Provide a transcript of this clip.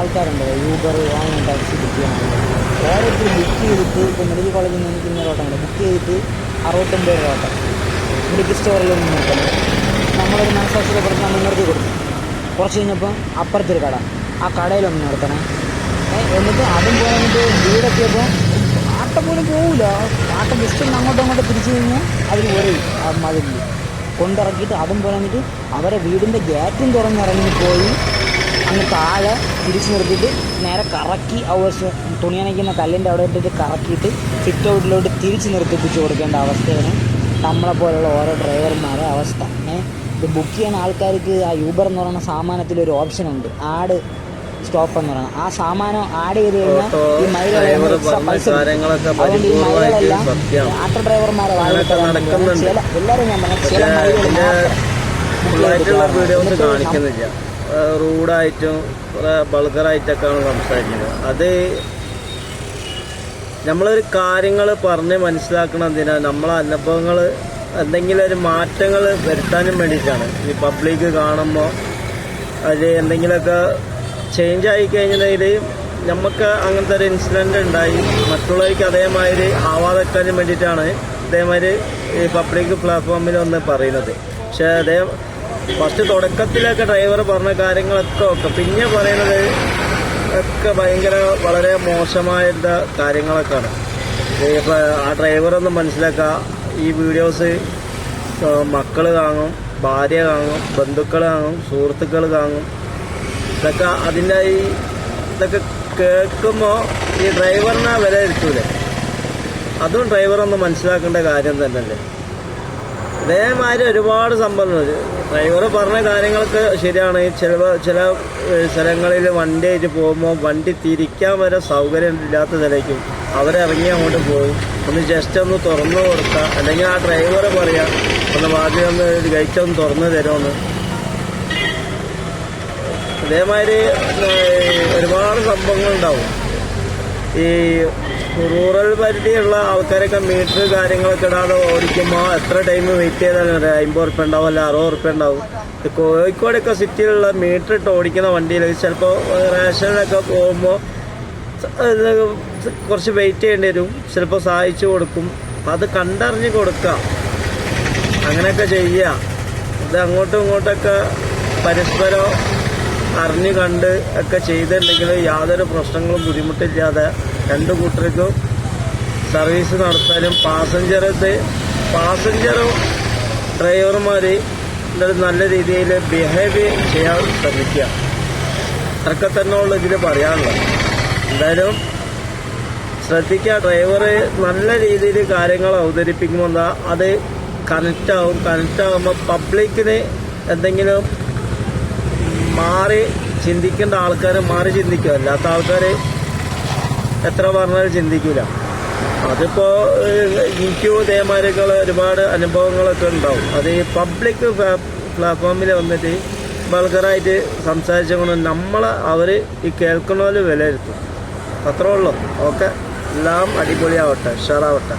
ആൾക്കാരുണ്ട് Uber online taxi book ചെയ്യാനുള്ളത്. ഓരോരുത്തർ ബുക്ക് ചെയ്തിട്ട് ഇപ്പോൾ മെഡിക്കൽ കോളേജിൽ നിന്ന് എനിക്ക് ഇന്നൊരു ഓട്ടം ഉണ്ട്. ബുക്ക് ചെയ്തിട്ട് 69 രൂപ ഓട്ടം മെഡിക്കൽ സ്റ്റോറിൽ നിന്ന് നിർത്തണം. നമ്മളൊരു മനസ്സാക്ഷിയെ പറഞ്ഞ് നമ്മൾ നിർത്തി കൊടുത്തു. കുറച്ച് കഴിഞ്ഞപ്പോൾ അപ്പുറത്തൊരു കട, ആ കടയിലൊന്ന് നിർത്തണം. എന്നിട്ട് അതും പോയിട്ട് വീടെത്തിയപ്പോൾ ആട്ടം പോലും പോകില്ല. ആട്ടം ജസ്റ്റ് ഒന്ന് അങ്ങോട്ടും അങ്ങോട്ടും തിരിച്ചു കഴിഞ്ഞാൽ അവർ പറയും ആ മതിൽ കൊണ്ടിറക്കിയിട്ട് അതും പോലെ വന്നിട്ട് അവരെ വീടിൻ്റെ ഗേറ്റും തുറന്നിറങ്ങിപ്പോയി അങ്ങ് താഴെ തിരിച്ചു നിർത്തിയിട്ട് നേരെ കറക്കി തുണി നനയ്ക്കുന്ന കല്ലിൻ്റെ അവിടെ ഇട്ടിട്ട് കറക്കിയിട്ട് സിറ്റ് ഔട്ടിലോട്ട് തിരിച്ച് നിർത്തിപ്പിച്ച് കൊടുക്കേണ്ട അവസ്ഥയാണ് നമ്മളെപ്പോലുള്ള ഓരോ ഡ്രൈവർമാരുടെ അവസ്ഥ. ഇത് ബുക്ക് ചെയ്യുന്ന ആൾക്കാർക്ക് ആ യൂബർ എന്ന് പറയുന്ന സാമാനത്തിലൊരു ഓപ്ഷനുണ്ട്, ആഡ് സ്റ്റോപ്പ് എന്ന് പറയുന്നത്. ആ സാമാനം ആഡ് ചെയ്ത് കഴിഞ്ഞാൽ ഈ മൈലുകളെല്ലാം ആട്ടോ ഡ്രൈവർമാരെ ചില എല്ലാവരും ഞാൻ പറഞ്ഞ ചില കാണിക്കുന്നില്ല. റൂഡായിട്ടും ബൾഗറായിട്ടൊക്കെയാണ് സംസാരിക്കുന്നത്. അത് നമ്മളൊരു കാര്യങ്ങൾ പറഞ്ഞ് മനസ്സിലാക്കണം. എന്തിനാ നമ്മളെ അനുഭവങ്ങൾ എന്തെങ്കിലും ഒരു മാറ്റങ്ങൾ വരുത്താനും വേണ്ടിയിട്ടാണ്. ഈ പബ്ലിക് കാണുമ്പോൾ അതിൽ എന്തെങ്കിലുമൊക്കെ ചേഞ്ച് ആയി കഴിഞ്ഞിട്ടുണ്ടെങ്കിൽ നമുക്ക് അങ്ങനത്തെ ഒരു ഇൻസിഡൻറ്റ് ഉണ്ടായി മറ്റുള്ളവർക്ക് അതേമാതിരി ആവാതെക്കാനും വേണ്ടിയിട്ടാണ് ഇതേമാതിരി ഈ പബ്ലിക് പ്ലാറ്റ്ഫോമിൽ ഒന്ന് പറയുന്നത്. പക്ഷേ ഫസ്റ്റ് തുടക്കത്തിലൊക്കെ ഡ്രൈവർ പറഞ്ഞ കാര്യങ്ങളൊക്കെ പിന്നെ പറയുന്നത് ഒക്കെ വളരെ മോശമായിട്ടുള്ള കാര്യങ്ങളൊക്കെയാണ്. ആ ഡ്രൈവറൊന്ന് മനസ്സിലാക്കുക. ഈ വീഡിയോസ് മക്കൾ കാണും, ഭാര്യ കാണും, ബന്ധുക്കൾ കാണും, സുഹൃത്തുക്കൾ കാണും. ഇതൊക്കെ കേൾക്കുമ്പോൾ ഈ ഡ്രൈവറിനെ വിലയിരുത്തൂലേ, അതും ഡ്രൈവറൊന്ന് മനസ്സിലാക്കേണ്ട കാര്യം തന്നെയല്ലേ. അതേമാതിരി ഒരുപാട് സംഭവങ്ങളുണ്ട്. ഡ്രൈവർ പറഞ്ഞ കാര്യങ്ങളൊക്കെ ശരിയാണ്. ചില സ്ഥലങ്ങളിൽ വണ്ടിയായിട്ട് പോകുമ്പോൾ വണ്ടി തിരിക്കാൻ വരെ സൗകര്യം ഇല്ലാത്ത സ്ഥലത്തേക്കും അവരിറങ്ങി അങ്ങോട്ട് പോകും. ഒന്ന് ജസ്റ്റ് ഒന്ന് തുറന്നു കൊടുക്കുക, അല്ലെങ്കിൽ ആ ഡ്രൈവർ പറയാം ഒന്ന് വാതിൽ ഒന്ന് ഗേറ്റൊന്ന് തുറന്നു തരുമെന്ന്. അതേമാതിരി ഒരുപാട് സംഭവങ്ങളുണ്ടാവും. ഈ റൂറൽ പരിധിയുള്ള ആൾക്കാരൊക്കെ മീറ്റർ കാര്യങ്ങളൊക്കെ ഇടാതെ ഓടിക്കുമ്പോൾ എത്ര ടൈം വെയിറ്റ് ചെയ്താലും 50 ഉറുപ്പ്യ ഉണ്ടാവും, അല്ല 60 ഉറുപ്പ്യ ഉണ്ടാവും. കോഴിക്കോടൊക്കെ സിറ്റിയിലുള്ള മീറ്റർ ഇട്ട് ഓടിക്കുന്ന വണ്ടിയിൽ ചിലപ്പോൾ റേഷനിലൊക്കെ പോകുമ്പോൾ കുറച്ച് വെയിറ്റ് ചെയ്യേണ്ടി വരും. ചിലപ്പോൾ സഹായിച്ചു കൊടുക്കും. അത് കണ്ടറിഞ്ഞ് കൊടുക്കാം, അങ്ങനെയൊക്കെ ചെയ്യുക. ഇത് അങ്ങോട്ടും ഇങ്ങോട്ടൊക്കെ പരസ്പരം അറിഞ്ഞു കണ്ട് ഒക്കെ ചെയ്തിട്ടുണ്ടെങ്കിൽ യാതൊരു പ്രശ്നങ്ങളും ബുദ്ധിമുട്ടില്ലാതെ രണ്ടു കൂട്ടർക്കും സർവീസ് നടത്താനും പാസഞ്ചറും ഡ്രൈവർമാർ നല്ല രീതിയിൽ ബിഹേവ് ചെയ്യാൻ ശ്രമിക്കുക. അതൊക്കെ തന്നെ ഉള്ളു ഇതിൽ പറയാനുള്ളത്. എന്തായാലും ശ്രദ്ധിക്കുക. ഡ്രൈവർ നല്ല രീതിയിൽ കാര്യങ്ങൾ അവതരിപ്പിക്കുമ്പോൾ അത് കണക്റ്റാകുമ്പോൾ പബ്ലിക്കിന് എന്തെങ്കിലും മാറി ചിന്തിക്കേണ്ട ആൾക്കാർ മാറി ചിന്തിക്കുക. അല്ലാത്ത ആൾക്കാർ എത്ര പറഞ്ഞാലും ചിന്തിക്കില്ല. അതിപ്പോൾ എനിക്കും ഇതേമാതിരിക്കുള്ള ഒരുപാട് അനുഭവങ്ങളൊക്കെ ഉണ്ടാവും. അത് ഈ പബ്ലിക് പ്ലാറ്റ്ഫോമിൽ വന്നിട്ട് ബൾഗറായിട്ട് സംസാരിച്ചുകൊണ്ട് അവർ ഈ കേൾക്കുന്നവർ വിലയിരുത്തും. അത്രേ ഉള്ളൂ. ഓക്കെ, എല്ലാം അടിപൊളിയാവട്ടെ, ഉഷാറാവട്ടെ.